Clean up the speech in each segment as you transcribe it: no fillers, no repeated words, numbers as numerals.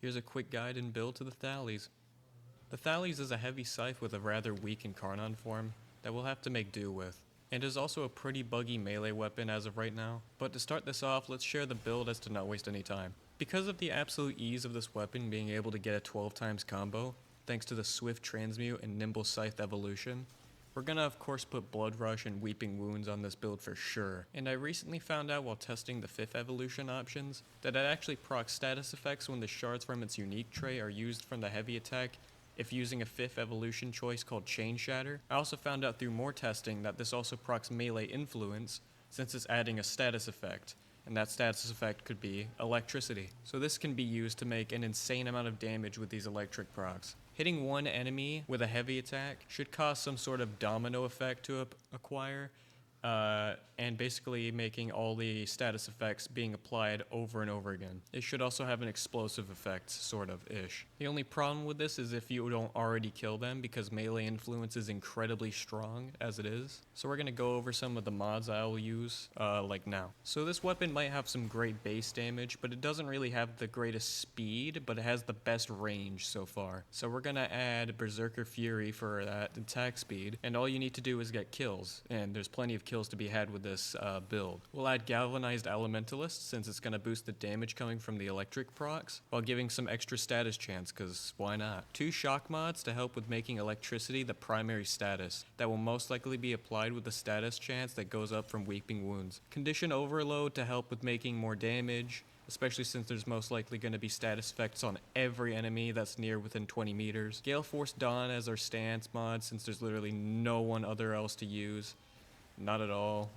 Here's a quick guide and build to the Thalys. The Thalys is a heavy scythe with a rather weak Incarnon form that we'll have to make do with, and is also a pretty buggy melee weapon as of right now. But to start this off, let's share the build as to not waste any time. Because of the absolute ease of this weapon being able to get a 12 times combo, thanks to the swift transmute and nimble scythe evolution, we're gonna of course put Blood Rush and Weeping Wounds on this build for sure. And I recently found out while testing the 5th evolution options that it actually procs status effects when the shards from its unique trait are used from the heavy attack if using a 5th evolution choice called Chain Shatter. I also found out through more testing that this also procs melee influence since it's adding a status effect. And that status effect could be electricity. So this can be used to make an insane amount of damage with these electric procs. Hitting one enemy with a heavy attack should cause some sort of domino effect to acquire, and basically making all the status effects being applied over and over again. It should also have an explosive effect, sort of-ish. The only problem with this is if you don't already kill them, because melee influence is incredibly strong as it is. So we're going to go over some of the mods I will use, like now. So this weapon might have some great base damage, but it doesn't really have the greatest speed, but it has the best range so far. So we're going to add Berserker Fury for that attack speed, and all you need to do is get kills, and there's plenty of kills to be had with this build. We'll add Galvanized Elementalist since it's going to boost the damage coming from the electric procs, while giving some extra status chance, cause why not? 2 shock mods to help with making electricity the primary status, that will most likely be applied with the status chance that goes up from Weeping Wounds. Condition Overload to help with making more damage, especially since there's most likely going to be status effects on every enemy that's near within 20 meters. Gale Force Dawn as our stance mod since there's literally no one other else to use. Not at all.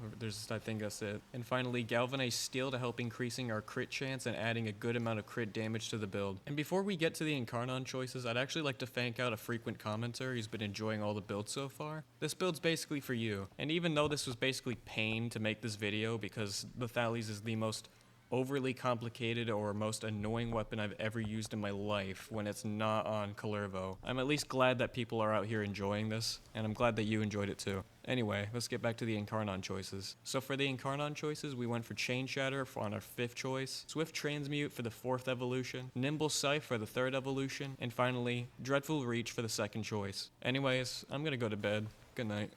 I think that's it. And finally, Galvanized Steel to help increasing our crit chance and adding a good amount of crit damage to the build. And before we get to the Incarnon choices, I'd actually like to thank out a frequent commenter who's been enjoying all the builds so far. This build's basically for you. And even though this was basically pain to make this video because the Thalys is the most overly complicated or most annoying weapon I've ever used in my life when it's not on Kullervo, I'm at least glad that people are out here enjoying this, and I'm glad that you enjoyed it too. Anyway, let's get back to the Incarnon choices. So for the Incarnon choices, we went for Chain Shatter on our 5th choice, Swift Transmute for the 4th evolution, Nimble Scythe for the 3rd evolution, and finally, Dreadful Reach for the 2nd choice. Anyways, I'm gonna go to bed. Good night.